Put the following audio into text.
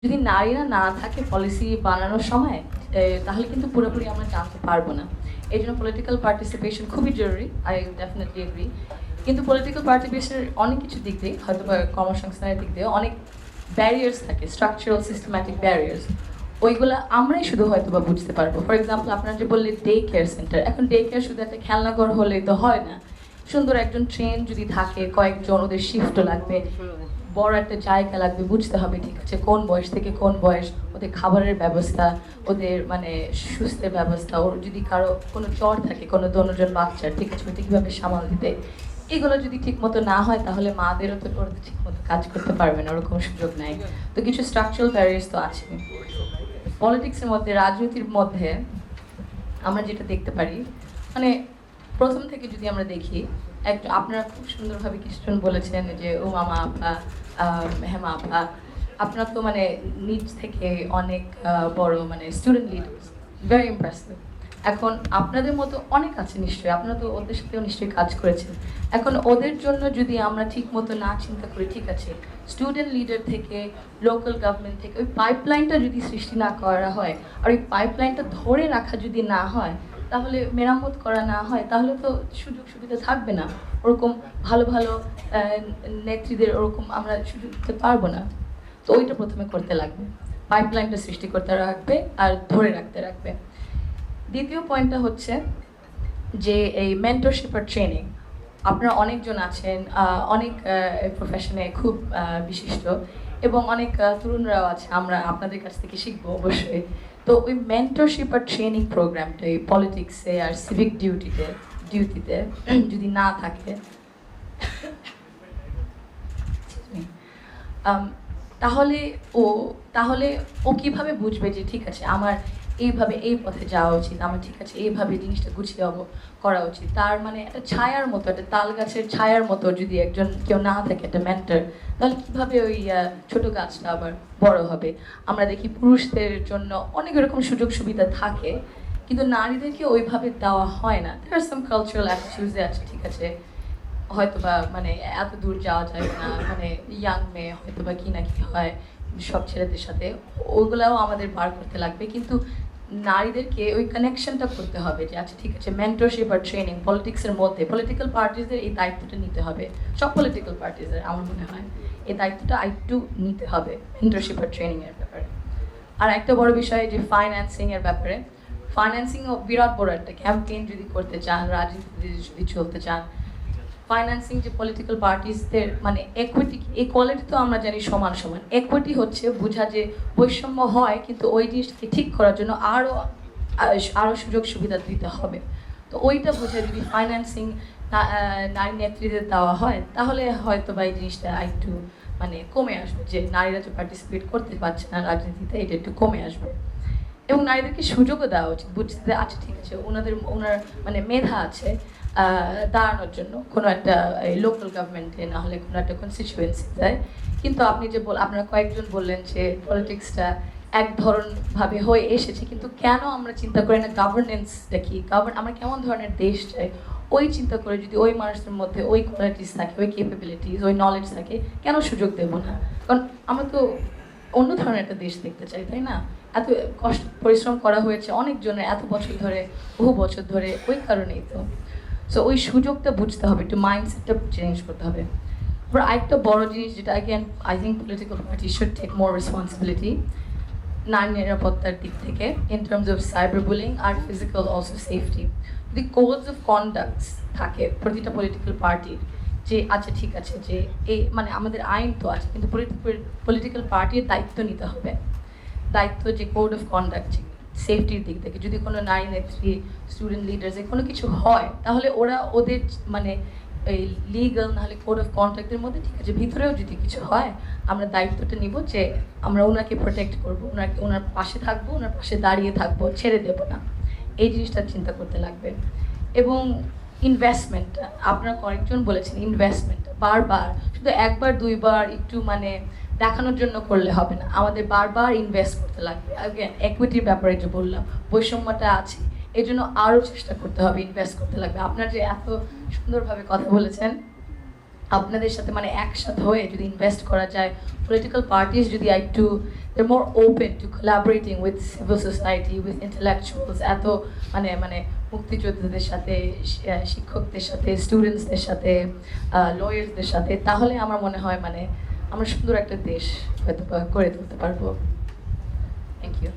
যদি নারীরা না থাকে পলিসি বানানোর সময় তাহলে কিন্তু পুরোপুরি আমরা জানতে পারবো না। এই জন্য পলিটিক্যাল পার্টিসিপেশন খুবই জরুরি। I definitely agree. কিন্তু পলিটিক্যাল পার্টিসিপেশনের অনেক কিছু দিক দিয়ে হয়তো বা কর্মসংস্থানের দিক দিয়ে অনেক ব্যারিয়ার্স থাকে, স্ট্রাকচারাল সিস্টেম্যাটিক ব্যারিয়ার্স। ওইগুলো আমরাই শুধু হয়তো বা বুঝতে পারবো। ফর এক্সাম্পল, আপনারা যে বললেন ডে কেয়ার সেন্টার, এখন ডে কেয়ার শুধু একটা খেলনাঘর হলেই তো হয় না। সুন্দর একজন ট্রেন যদি থাকে, কয়েকজন, ওদের শিফটও লাগবে, বড় একটা জায়গা লাগবে, বুঝতে হবে ঠিক আছে কোন বয়স থেকে কোন বয়স, ওদের খাবারের ব্যবস্থা, ওদের মানে সুস্থের ব্যবস্থা, ওর যদি কারো কোনো জ্বর থাকে, কোনো দনজন বাচ্চার, ঠিক আছে ওইটা কীভাবে সামাল দিতে। এগুলো যদি ঠিক মতো না হয় তাহলে মাদেরও তো ওরা ঠিক মতো কাজ করতে পারবে না, ওরকম সুযোগ নাই। তো কিছু স্ট্রাকচারাল ব্যারিয়ার্স তো আছে। পলিটিক্সের মধ্যে, রাজনীতির মধ্যে আমরা যেটা দেখতে পারি, মানে প্রথম থেকে যদি আমরা দেখি, আপনারা খুব সুন্দরভাবে কিছুজন বলেছেন যে ও মামা আপা, হেমা আপা, আপনারা তো মানে নিজ থেকে অনেক বড় মানে স্টুডেন্ট লিডার্স, ভেরি ইমপ্রেসিভ। এখন আপনাদের মতো অনেক আছে নিশ্চয়ই, আপনারা তো ওদের সাথেও নিশ্চয়ই কাজ করেছেন। এখন ওদের জন্য যদি আমরা ঠিক মতো না চিন্তা করি, ঠিক আছে স্টুডেন্ট লিডার থেকে, লোকাল গভর্নমেন্ট থেকে ওই পাইপলাইনটা যদি সৃষ্টি না করা হয়, আর ওই পাইপলাইনটা ধরে রাখা যদি না হয়, তাহলে মেরামত করা না হয়, তাহলে তো সুযোগ সুবিধা থাকবে না। ওরকম ভালো ভালো নেত্রীদের ওরকম আমরা সুযোগ দিতে পারবো না। তো ওইটা প্রথমে করতে লাগবে, পাইপলাইনটা সৃষ্টি করতে রাখবে আর ধরে রাখতে রাখবে। দ্বিতীয় পয়েন্টটা হচ্ছে যে এই মেন্টরশিপ আর ট্রেনিং। আপনারা অনেকজন আছেন, অনেক প্রফেশনে খুব বিশিষ্ট, এবং অনেক তরুণরাও আছে, আমরা আপনাদের কাছ থেকে শিখবো অবশ্যই। তো ওই মেন্টরশিপ আর ট্রেনিং প্রোগ্রামটা এই পলিটিক্সে আর সিভিক ডিউটিতে যদি না থাকে, তাহলে ও তাহলে ও কিভাবে বুঝবে যে ঠিক আছে আমার এইভাবে এই পথে যাওয়া উচিত, আমার ঠিক আছে এইভাবে জিনিসটা গুছিয়ে করা উচিত। তার মানে একটা ছায়ার মতো, একটা তাল গাছের ছায়ার মতো যদি একজন কেউ না থাকে, একটা মেন্টর, তাহলে কিভাবে ওই ছোট গাছটা আবার বড় হবে। আমরা দেখি পুরুষদের জন্য অনেক রকম সুযোগ সুবিধা থাকে, কিন্তু নারীদেরকে ওইভাবে দেওয়া হয় না। দেয়ার আর সাম কালচারাল অ্যাটিটিউডস আছে, ঠিক আছে হয়তো বা মানে এত দূর যাওয়া যায় না, মানে ইয়াং মেয়ে হয়তো বা কি না কি হয় সব ছেলেদের সাথে, ওগুলাও আমাদের বার করতে লাগবে। কিন্তু নারীদেরকে ওই কানেকশনটা করতে হবে যে আচ্ছা ঠিক আছে মেন্টরশিপ আর ট্রেনিং পলিটিক্সের মধ্যে, পলিটিক্যাল পার্টিসদের এই দায়িত্বটা নিতে হবে। সব পলিটিক্যাল পার্টিসদের আমার মনে হয় এই দায়িত্বটা আরেকটু নিতে হবে মেন্টরশিপ আর ট্রেনিংয়ের ব্যাপারে। আর একটা বড় বিষয় যে ফাইন্যান্সিংয়ের ব্যাপারে, ফাইন্যান্সিংও বিরাট বড় একটা ক্যাম্পেইন যদি করতে চান, রাজনীতি যদি চলতে চান, ফাইন্যান্সিং যে পলিটিক্যাল পার্টিসদের মানে ইকুয়ালিটি তো আমরা জানি সমান সমান, ইকুইটি হচ্ছে বোঝা যে বৈষম্য হয় কিন্তু ওই জিনিসটাকে ঠিক করার জন্য আরও সুযোগ সুবিধা দিতে হবে। তো ওইটা বোঝা যদি ফাইন্যান্সিং নারী নেত্রীদের দেওয়া হয়, তাহলে হয়তো বা এই জিনিসটা একটু মানে কমে আসবে, যে নারীরা যে পার্টিসিপেট করতে পারছে না রাজনীতিতে, এটা একটু কমে আসবে। এবং নারীদেরকে সুযোগও দেওয়া উচিত, বুঝতে আচ্ছা ঠিক আছে ওনার মানে মেধা আছে দাঁড়ানোর জন্য কোনো একটা লোকাল গভর্নমেন্টে, না হলে কোনো একটা কনস্টিটিউয়েন্সিতে। কিন্তু আপনি যে আপনারা কয়েকজন বললেন যে পলিটিক্সটা এক ধরনভাবে হয়ে এসেছে, কিন্তু কেন আমরা চিন্তা করি না গভর্নেন্সটা কি, আমরা কেমন ধরনের দেশ চাই, ওই চিন্তা করে যদি ওই মানুষদের মধ্যে ওই কোয়ালিটিস থাকে, ওই ক্যাপাবিলিটিস, ওই নলেজ থাকে, কেন সুযোগ দেবো না? কারণ আমরা তো অন্য ধরনের একটা দেশ দেখতে চাই, তাই না? এত কষ্ট পরিশ্রম করা হয়েছে অনেকজনের এত বছর ধরে, বহু বছর ধরে, ওই কারণেই তো। সো ওই সুযোগটা বুঝতে হবে, একটু মাইন্ডসেটটা চেঞ্জ করতে হবে। তারপর আরেকটা বড় জিনিস যেটা again I think political party should take more responsibility, নারী নিরাপত্তার দিক থেকে, in terms of cyber bullying আর ফিজিক্যাল অলসো সেফটি। যদি কোডস অফ কন্ডাক্টস থাকে প্রতিটা পলিটিক্যাল পার্টির, যে আচ্ছা ঠিক আছে যে এই মানে আমাদের আইন তো আছে, কিন্তু পলিটিক্যাল পার্টির দায়িত্ব নিতে হবে, দায়িত্ব যে কোড অফ কন্ডাক্ট সেফটির দিক থেকে, যদি কোনো নারী নেত্রী, স্টুডেন্ট লিডার্সে কোনো কিছু হয়, তাহলে ওরা ওদের মানে এই লিগাল নাহলে কোড অফ কন্ডাক্টের মধ্যে ঠিক আছে, ভিতরেও যদি কিছু হয় আমরা দায়িত্বটা নিব যে আমরা ওনাকে প্রোটেক্ট করবো, ওনার পাশে থাকবো, ওনার পাশে দাঁড়িয়ে থাকবো, ছেড়ে দেবো না। এই জিনিসটা চিন্তা করতে লাগবে। এবং ইনভেস্টমেন্টটা আপনারা কয়েকজন বলেছেন, ইনভেস্টমেন্টটা বারবার, শুধু একবার দুইবার একটু মানে দেখানোর জন্য করলে হবে না, আমাদের বারবার ইনভেস্ট করতে লাগবে। অ্যাগেন ইকুইটির ব্যাপারে যে বললাম, বৈষম্যটা আছে, এই জন্য আরও চেষ্টা করতে হবে, ইনভেস্ট করতে লাগবে। আপনার যে এত সুন্দরভাবে কথা বলেছেন, আপনাদের সাথে মানে একসাথে হয়ে যদি ইনভেস্ট করা যায়, পলিটিক্যাল পার্টিস যদি একটু they more open to collaborating with civil society, with intellectuals, এত মানে মানে মুক্তিযোদ্ধাদের সাথে, শিক্ষকদের সাথে, স্টুডেন্টসদের সাথে, লয়ার্সদের সাথে, তাহলে আমার মনে হয় মানে আমরা সুন্দর একটা দেশ হয়তো বা গড়ে তুলতে পারবো। Thank you.